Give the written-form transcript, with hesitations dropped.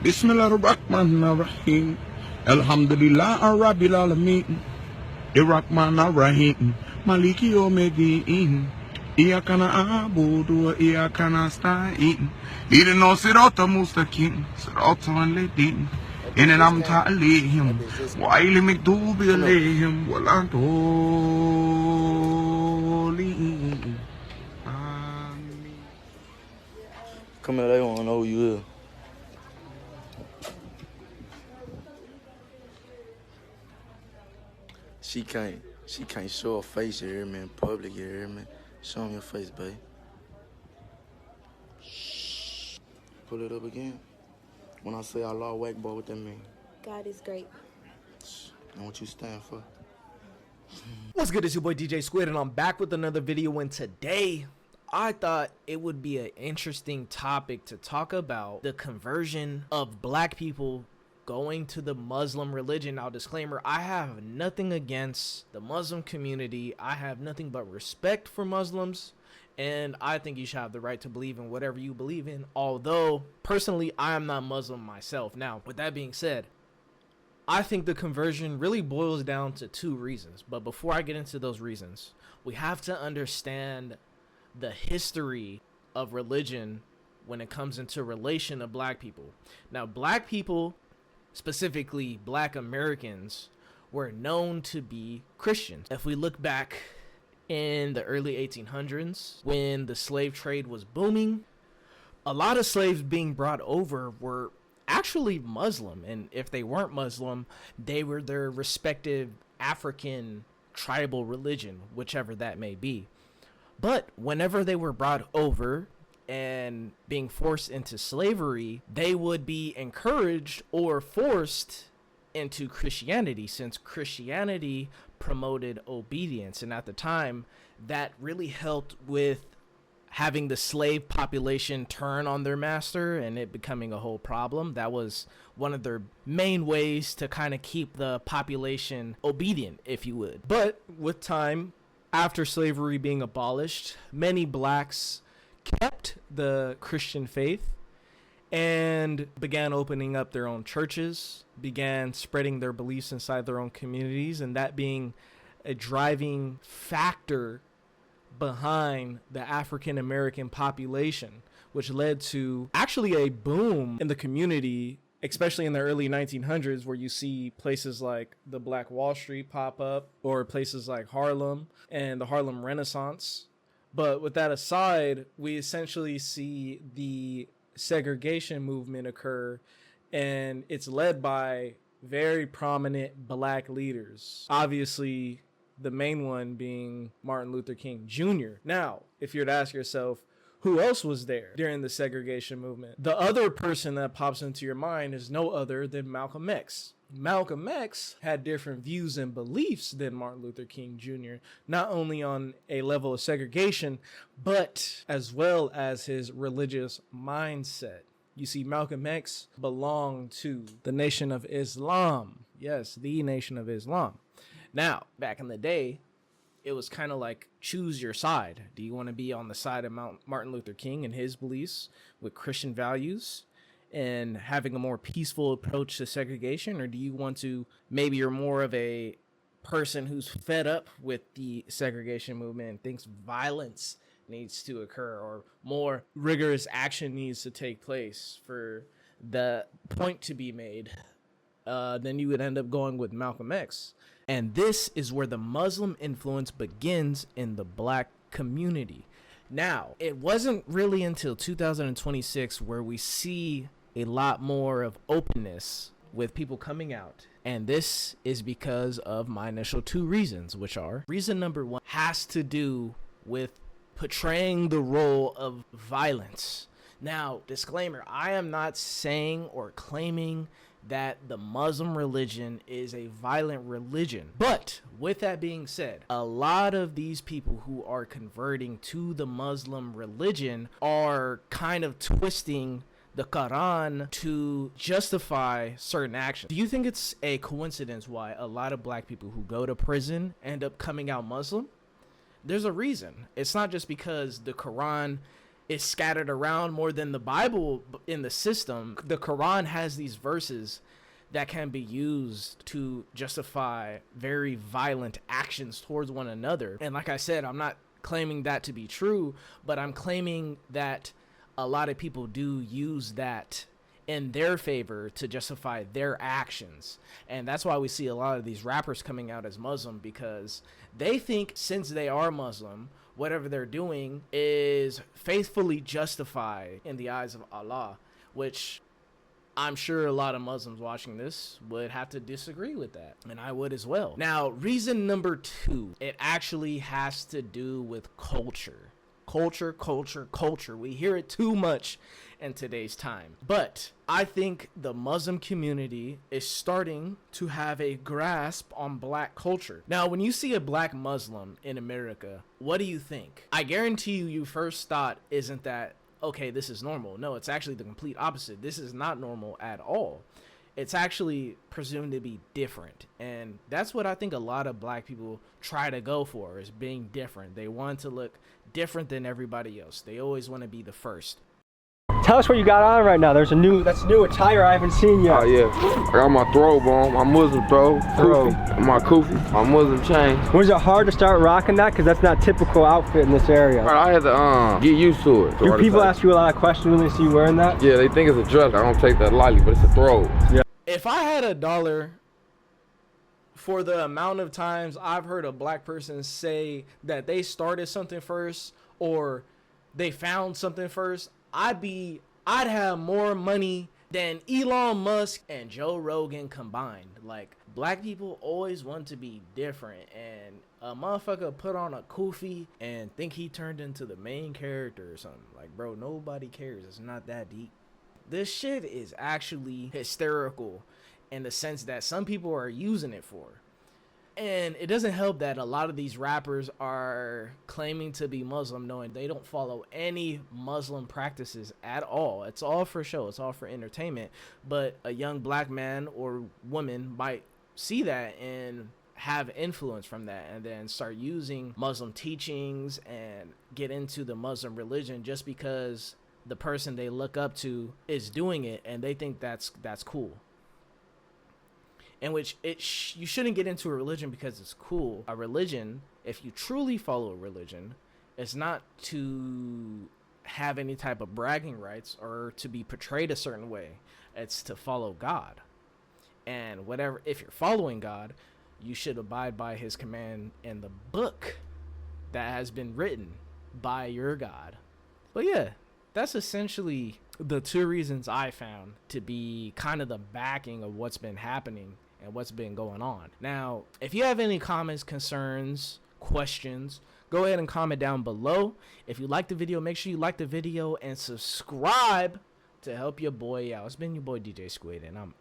Bismillahirrahmanirrahim. Alhamdulillah Rabbil Alameen. Irrahmanirrahim. Maliki Yawmiddin. Iyyaka na'budu wa iyyaka nasta'in. Ihdinas siratal mustaqim. Siratal ladzina an'amta 'alaihim ghayril maghdubi 'alaihim waladdallin. Amin. Come here, they wanna know who you is. She can't show her face, you hear me, in public, you hear me? Show them your face, babe. Shh. Pull it up again. When I say Allah Akbar, what that mean? God is great. And what you stand for? What's good? It's your boy DJ Squid, and I'm back with another video. And today, I thought it would be an interesting topic to talk about the conversion of black people going to the Muslim religion. Now, disclaimer, I have nothing against the Muslim community. I have nothing but respect for Muslims, and I think you should have the right to believe in whatever you believe in. Although, personally, I am not Muslim myself. Now, with that being said, I think the conversion really boils down to two reasons. But before I get into those reasons, we have to understand the history of religion when it comes into relation to black people. Now, black people, specifically black Americans, were known to be Christians. If we look back in the early 1800s, when the slave trade was booming, a lot of slaves being brought over were actually Muslim, and if they weren't Muslim, they were their respective African tribal religion, whichever that may be. But whenever they were brought over and being forced into slavery, they would be encouraged or forced into Christianity, since Christianity promoted obedience. And at the time, that really helped with having the slave population turn on their master and it becoming a whole problem. That was one of their main ways to kind of keep the population obedient, if you would. But with time, after slavery being abolished, many blacks kept the Christian faith and began opening up their own churches, began spreading their beliefs inside their own communities, and that being a driving factor behind the African American population, which led to actually a boom in the community, especially in the early 1900s, where you see places like the Black Wall Street pop up, or places like Harlem and the Harlem Renaissance. But with that aside, we essentially see the segregation movement occur, and it's led by very prominent black leaders. Obviously, the main one being Martin Luther King Jr. Now, if you were to ask yourself, who else was there during the segregation movement? The other person that pops into your mind is no other than Malcolm X. Malcolm X had different views and beliefs than Martin Luther King Jr., not only on a level of segregation, but as well as his religious mindset. You see, Malcolm X belonged to the Nation of Islam. Yes, the Nation of Islam. Now, back in the day, it was kind of like choose your side. Do you want to be on the side of Martin Luther King and his beliefs with Christian values and having a more peaceful approach to segregation? Or do you want to, maybe you're more of a person who's fed up with the segregation movement and thinks violence needs to occur or more rigorous action needs to take place for the point to be made? Then you would end up going with Malcolm X. And this is where the Muslim influence begins in the black community. Now, it wasn't really until 2026 where we see a lot more of openness with people coming out. And this is because of my initial two reasons, which are, reason number one has to do with portraying the role of violence. Now, disclaimer, I am not saying or claiming that the Muslim religion is a violent religion. But with that being said, a lot of these people who are converting to the Muslim religion are kind of twisting the Quran to justify certain actions. Do you think it's a coincidence why a lot of black people who go to prison end up coming out Muslim? There's a reason. It's not just because the Quran is scattered around more than the Bible in the system. The Quran has these verses that can be used to justify very violent actions towards one another. And like I said, I'm not claiming that to be true, but I'm claiming that a lot of people do use that in their favor to justify their actions. And that's why we see a lot of these rappers coming out as Muslim, because they think since they are Muslim, whatever they're doing is faithfully justified in the eyes of Allah, which I'm sure a lot of Muslims watching this would have to disagree with that, and I would as well. Now, reason number 2, it actually has to do with culture. Culture. We hear it too much in today's time. But I think the Muslim community is starting to have a grasp on black culture. Now, when you see a black Muslim in America, what do you think? I guarantee you first thought isn't that, okay, this is normal. No, it's actually the complete opposite. This is not normal at all. It's actually presumed to be different. And that's what I think a lot of black people try to go for, is being different. They want to look different than everybody else. They always want to be the first. Tell us what you got on right now. That's new attire I haven't seen yet. Oh yeah, I got my throw on, my Muslim throw, my kufi, my Muslim chain. Was it hard to start rocking that? Because that's not typical outfit in this area. I had to get used to it. Do people ask you a lot of questions when they see you wearing that? Yeah, they think it's a dress. I don't take that lightly, but it's a throw. Yeah. If I had $1 for the amount of times I've heard a black person say that they started something first or they found something first, I'd have more money than Elon Musk and Joe Rogan combined. Like, black people always want to be different, and a motherfucker put on a kufi and think he turned into the main character or something. Like, bro, nobody cares. It's not that deep. This shit is actually hysterical in the sense that some people are using it for. And it doesn't help that a lot of these rappers are claiming to be Muslim, knowing they don't follow any Muslim practices at all. It's all for show. It's all for entertainment. But a young black man or woman might see that and have influence from that, and then start using Muslim teachings and get into the Muslim religion just because the person they look up to is doing it, and they think that's cool. In which you shouldn't get into a religion because it's cool. A religion, if you truly follow a religion, is not to have any type of bragging rights or to be portrayed a certain way. It's to follow God. And whatever, if you're following God, you should abide by his command in the book that has been written by your God. But yeah, that's essentially the 2 reasons I found to be kind of the backing of what's been happening and what's been going on. Now, if you have any comments, concerns, questions, go ahead and comment down below. If you like the video, make sure you like the video and subscribe to help your boy out. It's been your boy DJ Squid, and I'm